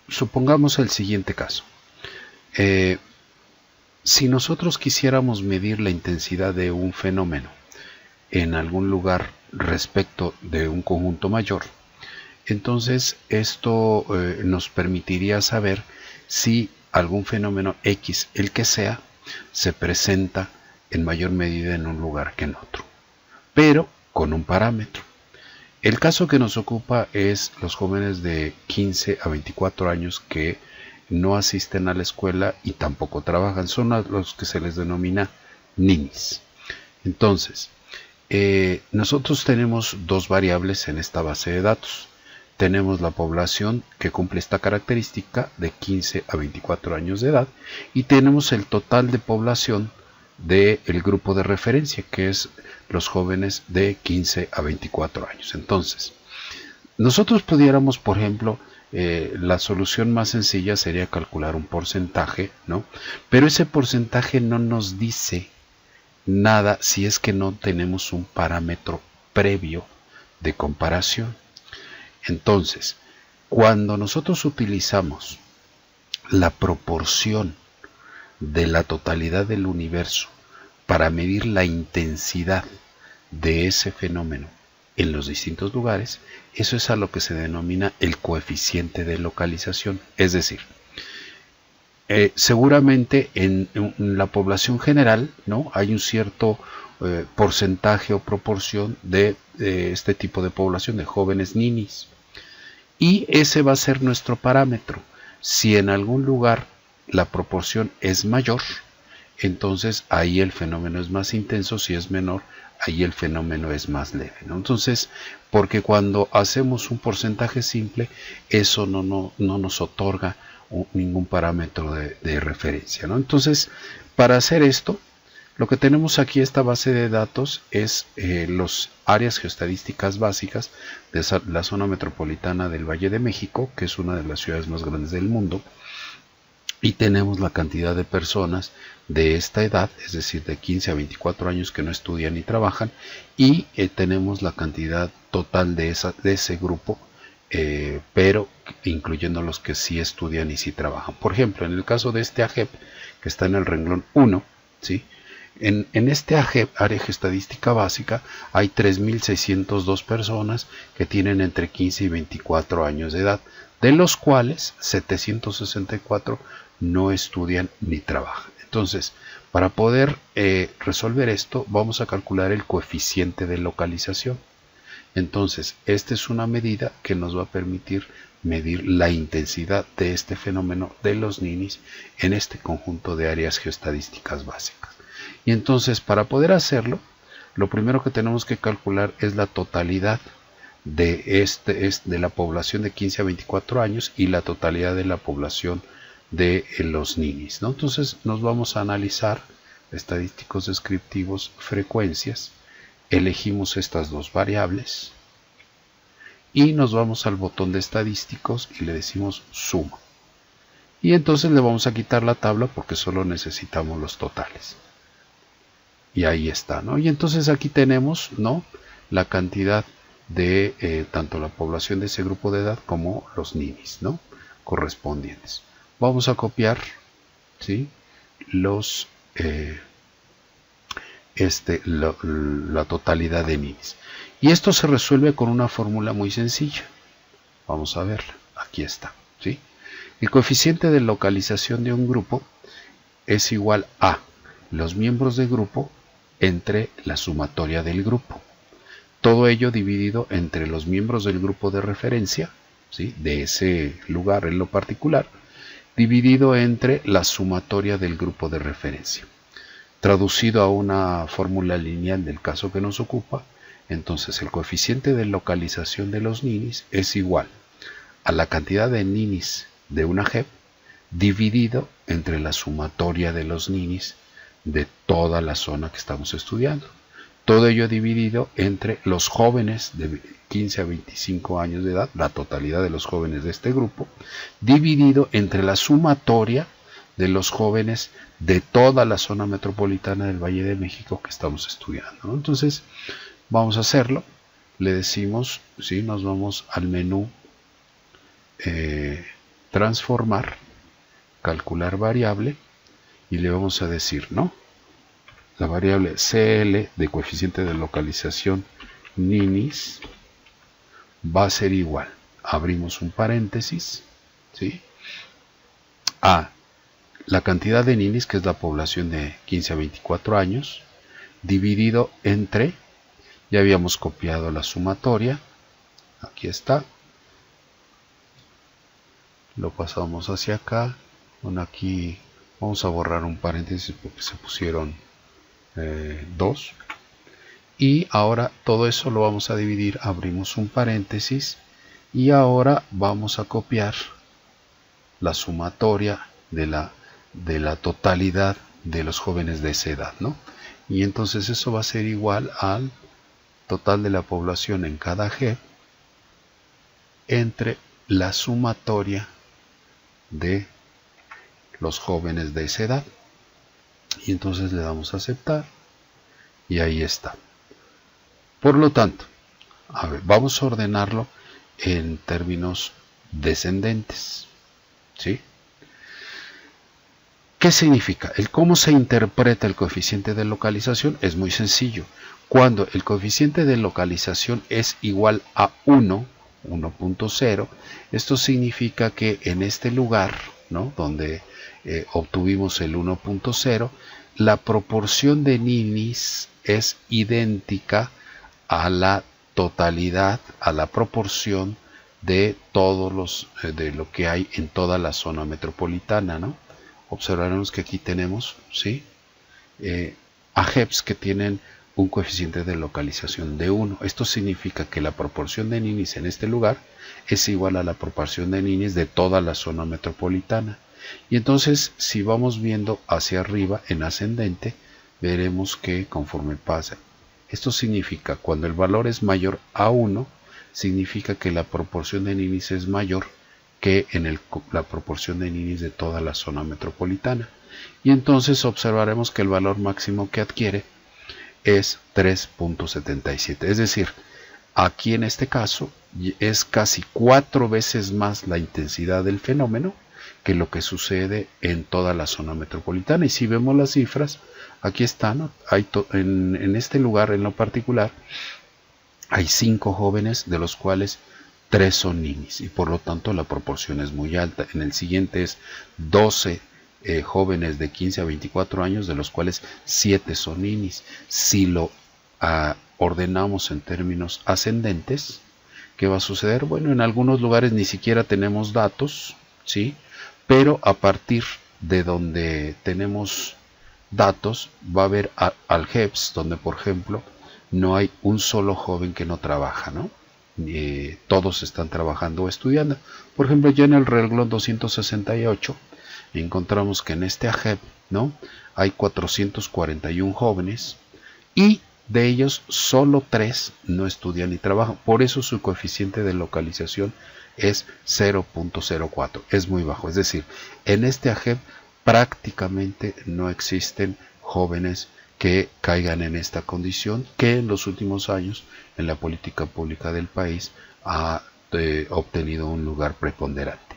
supongamos el siguiente caso. Si nosotros quisiéramos medir la intensidad de un fenómeno en algún lugar respecto de un conjunto mayor, entonces esto nos permitiría saber si algún fenómeno X, el que sea, se presenta en mayor medida en un lugar que en otro, pero con un parámetro. El caso que nos ocupa es los jóvenes de 15 a 24 años que no asisten a la escuela y tampoco trabajan, son a los que se les denomina ninis. Entonces, nosotros tenemos dos variables en esta base de datos. Tenemos la población que cumple esta característica de 15 a 24 años de edad y tenemos el total de población del grupo de referencia, que es los jóvenes de 15 a 24 años. Entonces, nosotros pudiéramos, por ejemplo, la solución más sencilla sería calcular un porcentaje, ¿no? Pero ese porcentaje no nos dice nada si es que no tenemos un parámetro previo de comparación. Entonces, cuando nosotros utilizamos la proporción de la totalidad del universo para medir la intensidad de ese fenómeno en los distintos lugares, eso es a lo que se denomina el coeficiente de localización. Es decir, seguramente en la población general, ¿no?, hay un cierto porcentaje o proporción de este tipo de población, de jóvenes ninis. Y ese va a ser nuestro parámetro. Si en algún lugar la proporción es mayor, entonces ahí el fenómeno es más intenso. Si es menor, ahí el fenómeno es más leve, ¿no? Entonces, porque cuando hacemos un porcentaje simple, eso no nos otorga ningún parámetro de referencia, ¿no? Entonces, para hacer esto, lo que tenemos aquí, esta base de datos, es los áreas geoestadísticas básicas de la zona metropolitana del Valle de México, que es una de las ciudades más grandes del mundo, y tenemos la cantidad de personas de esta edad, es decir, de 15 a 24 años que no estudian ni trabajan, y tenemos la cantidad total de ese grupo, pero incluyendo los que sí estudian y sí trabajan. Por ejemplo, en el caso de este AGEP, que está en el renglón 1, ¿sí?, en este AGEP, área estadística básica, hay 3.602 personas que tienen entre 15 y 24 años de edad, de los cuales 764 no estudian ni trabajan. Entonces, para poder resolver esto, vamos a calcular el coeficiente de localización. Entonces, esta es una medida que nos va a permitir medir la intensidad de este fenómeno de los ninis en este conjunto de áreas geoestadísticas básicas. Y entonces, para poder hacerlo, lo primero que tenemos que calcular es la totalidad de la población de 15 a 24 años y la totalidad de la población de los ninis, ¿no? Entonces nos vamos a analizar estadísticos descriptivos, frecuencias, elegimos estas dos variables y nos vamos al botón de estadísticos y le decimos suma. Y entonces le vamos a quitar la tabla porque solo necesitamos los totales. Y ahí está, ¿no? Y entonces aquí tenemos, ¿no?, la cantidad de tanto la población de ese grupo de edad como los ninis, ¿no?, correspondientes. Vamos a copiar, ¿sí?, la totalidad de ninis. Y esto se resuelve con una fórmula muy sencilla. Vamos a verla. Aquí está, ¿sí? El coeficiente de localización de un grupo es igual a los miembros del grupo entre la sumatoria del grupo. Todo ello dividido entre los miembros del grupo de referencia, ¿sí?, de ese lugar en lo particular, dividido entre la sumatoria del grupo de referencia. Traducido a una fórmula lineal del caso que nos ocupa, entonces el coeficiente de localización de los ninis es igual a la cantidad de ninis de una JEP dividido entre la sumatoria de los ninis de toda la zona que estamos estudiando. Todo ello dividido entre los jóvenes de 15 a 25 años de edad, la totalidad de los jóvenes de este grupo, dividido entre la sumatoria de los jóvenes de toda la zona metropolitana del Valle de México que estamos estudiando, ¿no? Entonces, vamos a hacerlo. Le decimos, ¿sí?, nos vamos al menú transformar, calcular variable, y le vamos a decir, ¿no? La variable CL de coeficiente de localización ninis va a ser igual, abrimos un paréntesis, ¿sí? A la cantidad de ninis, que es la población de 15 a 24 años, dividido entre, ya habíamos copiado la sumatoria, aquí está, lo pasamos hacia acá, bueno, aquí vamos a borrar un paréntesis porque se pusieron 2, y ahora todo eso lo vamos a dividir, abrimos un paréntesis, y ahora vamos a copiar la sumatoria de la totalidad de los jóvenes de esa edad, ¿no? Y entonces eso va a ser igual al total de la población en cada G entre la sumatoria de los jóvenes de esa edad. Y entonces le damos a aceptar y ahí está. Por lo tanto, a ver, vamos a ordenarlo en términos descendentes, ¿sí? ¿Qué significa? El cómo se interpreta el coeficiente de localización es muy sencillo. Cuando el coeficiente de localización es igual a 1, 1.0, esto significa que en este lugar, ¿no?, donde obtuvimos el 1.0, la proporción de ninis es idéntica a la totalidad, a la proporción de todos los de lo que hay en toda la zona metropolitana, ¿no? Observaremos que aquí tenemos, ¿sí?, AGEPs que tienen un coeficiente de localización de 1. Esto significa que la proporción de ninis en este lugar es igual a la proporción de ninis de toda la zona metropolitana. Y entonces, si vamos viendo hacia arriba en ascendente, veremos que conforme pasa, esto significa cuando el valor es mayor a 1, significa que la proporción de ninis es mayor que en la proporción de ninis de toda la zona metropolitana. Y entonces observaremos que el valor máximo que adquiere es 3.77. Es decir, aquí en este caso es casi 4 veces más la intensidad del fenómeno que lo que sucede en toda la zona metropolitana. Y si vemos las cifras, aquí están, en este lugar en lo particular, hay 5 jóvenes, de los cuales 3 son ninis, y por lo tanto la proporción es muy alta. En el siguiente es 12 jóvenes de 15 a 24 años, de los cuales 7 son ninis. Si lo ordenamos en términos ascendentes, ¿qué va a suceder? Bueno, en algunos lugares ni siquiera tenemos datos, ¿sí?, pero a partir de donde tenemos datos va a haber algebs donde, por ejemplo, no hay un solo joven que no trabaja, ¿no? Todos están trabajando o estudiando. Por ejemplo, ya en el renglón 268 encontramos que en este AGEB, ¿no?, hay 441 jóvenes y de ellos solo 3 no estudian ni trabajan. Por eso su coeficiente de localización es 0.04, es muy bajo. Es decir, en este AGEB prácticamente no existen jóvenes que caigan en esta condición, que en los últimos años en la política pública del país ha obtenido un lugar preponderante.